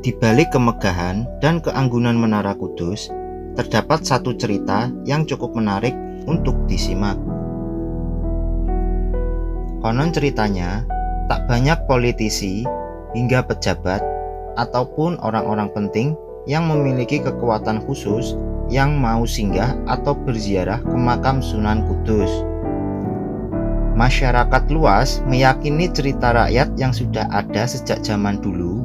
Di balik kemegahan dan keanggunan Menara Kudus, terdapat satu cerita yang cukup menarik untuk disimak. Konon ceritanya, tak banyak politisi hingga pejabat ataupun orang-orang penting yang memiliki kekuatan khusus yang mau singgah atau berziarah ke makam Sunan Kudus. Masyarakat luas meyakini cerita rakyat yang sudah ada sejak zaman dulu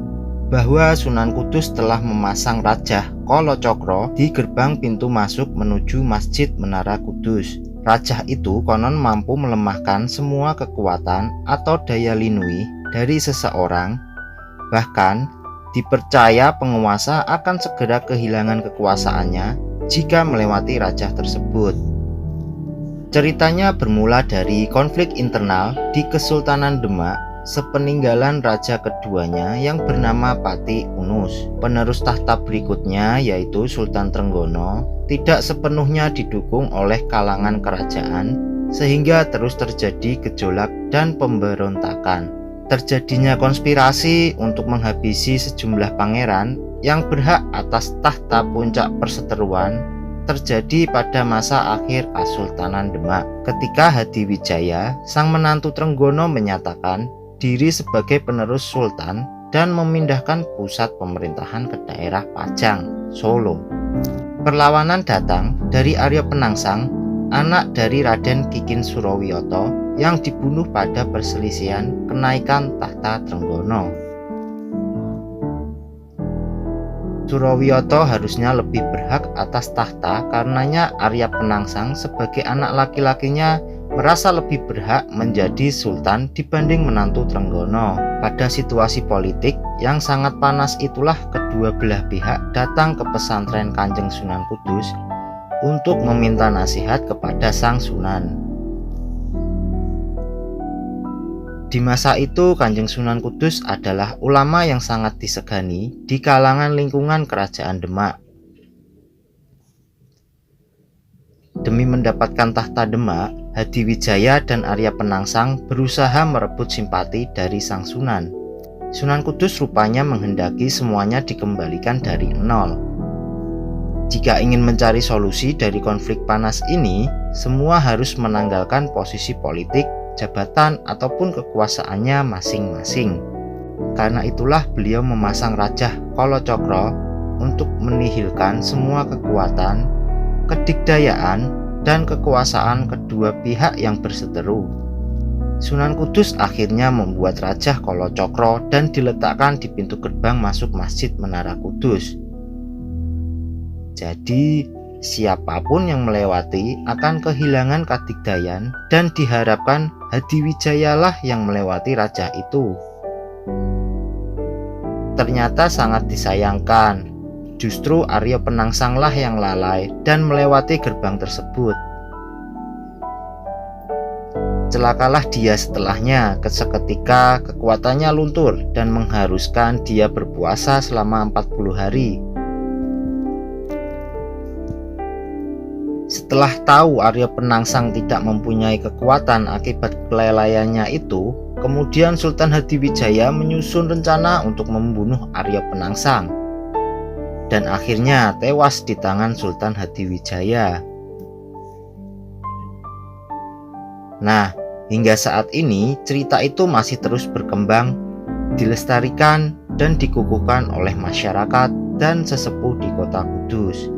bahwa Sunan Kudus telah memasang rajah Kalacakra di gerbang pintu masuk menuju Masjid Menara Kudus. Rajah itu konon mampu melemahkan semua kekuatan atau daya linui dari seseorang. Bahkan dipercaya penguasa akan segera kehilangan kekuasaannya jika melewati rajah tersebut. Ceritanya bermula dari konflik internal di Kesultanan Demak sepeninggalan raja keduanya yang bernama Pati Unus. Penerus tahta berikutnya yaitu Sultan Trenggono tidak sepenuhnya didukung oleh kalangan kerajaan, sehingga terus terjadi gejolak dan pemberontakan. Terjadinya konspirasi untuk menghabisi sejumlah pangeran yang berhak atas tahta puncak perseteruan terjadi pada masa akhir Kesultanan Demak, ketika Hadiwijaya, sang menantu Trenggono, menyatakan diri sebagai penerus sultan dan memindahkan pusat pemerintahan ke daerah Pajang, Solo. Perlawanan datang dari Arya Penangsang, anak dari Raden Kikin Surowiyoto yang dibunuh pada perselisihan kenaikan tahta Trenggono. Surowiyoto harusnya lebih berhak atas tahta, karenanya Arya Penangsang sebagai anak laki-lakinya merasa lebih berhak menjadi sultan dibanding menantu Trenggono. Pada situasi politik yang sangat panas itulah kedua belah pihak datang ke pesantren Kanjeng Sunan Kudus untuk meminta nasihat kepada sang Sunan. Di masa itu Kanjeng Sunan Kudus adalah ulama yang sangat disegani di kalangan lingkungan kerajaan Demak. Demi mendapatkan tahta Demak, Hadiwijaya dan Arya Penangsang berusaha merebut simpati dari sang Sunan. Sunan Kudus rupanya menghendaki semuanya dikembalikan dari nol. Jika ingin mencari solusi dari konflik panas ini, semua harus menanggalkan posisi politik, jabatan, ataupun kekuasaannya masing-masing. Karena itulah beliau memasang rajah Kalacakra untuk menihilkan semua kekuatan, kedikdayaan, dan kekuasaan kedua pihak yang berseteru. Sunan Kudus akhirnya membuat rajah Kalacakra dan diletakkan di pintu gerbang masuk Masjid Menara Kudus. Jadi, siapapun yang melewati akan kehilangan kadikdayan dan diharapkan Hadiwijayalah yang melewati rajah itu. Ternyata sangat disayangkan, justru Arya Penangsanglah yang lalai dan melewati gerbang tersebut. Celakalah dia setelahnya, seketika kekuatannya luntur dan mengharuskan dia berpuasa selama 40 hari. Setelah tahu Arya Penangsang tidak mempunyai kekuatan akibat kelalaiannya itu, kemudian Sultan Hadiwijaya menyusun rencana untuk membunuh Arya Penangsang, dan akhirnya tewas di tangan Sultan Hadiwijaya. Nah, hingga saat ini cerita itu masih terus berkembang, dilestarikan dan dikukuhkan oleh masyarakat dan sesepuh di kota Kudus.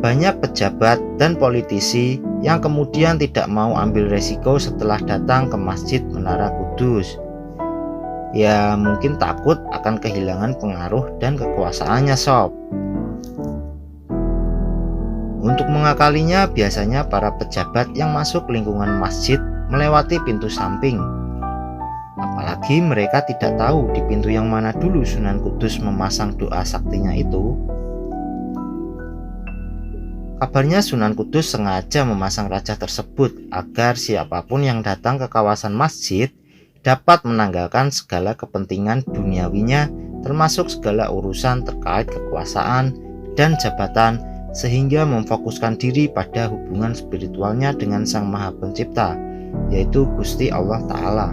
Banyak pejabat dan politisi yang kemudian tidak mau ambil resiko setelah datang ke Masjid Menara Kudus. Ya, mungkin takut akan kehilangan pengaruh dan kekuasaannya, sob. Untuk mengakalinya, biasanya para pejabat yang masuk lingkungan masjid melewati pintu samping. Apalagi mereka tidak tahu di pintu yang mana dulu Sunan Kudus memasang doa saktinya itu. Kabarnya Sunan Kudus sengaja memasang rajah tersebut agar siapapun yang datang ke kawasan masjid dapat menanggalkan segala kepentingan duniawinya, termasuk segala urusan terkait kekuasaan dan jabatan, sehingga memfokuskan diri pada hubungan spiritualnya dengan Sang Maha Pencipta, yaitu Gusti Allah Ta'ala.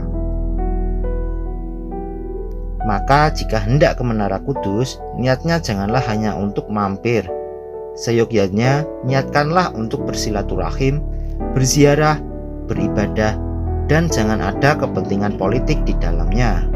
Maka jika hendak ke Menara Kudus, niatnya janganlah hanya untuk mampir. Seyogyanya, niatkanlah untuk bersilaturahim, berziarah, beribadah, dan jangan ada kepentingan politik di dalamnya.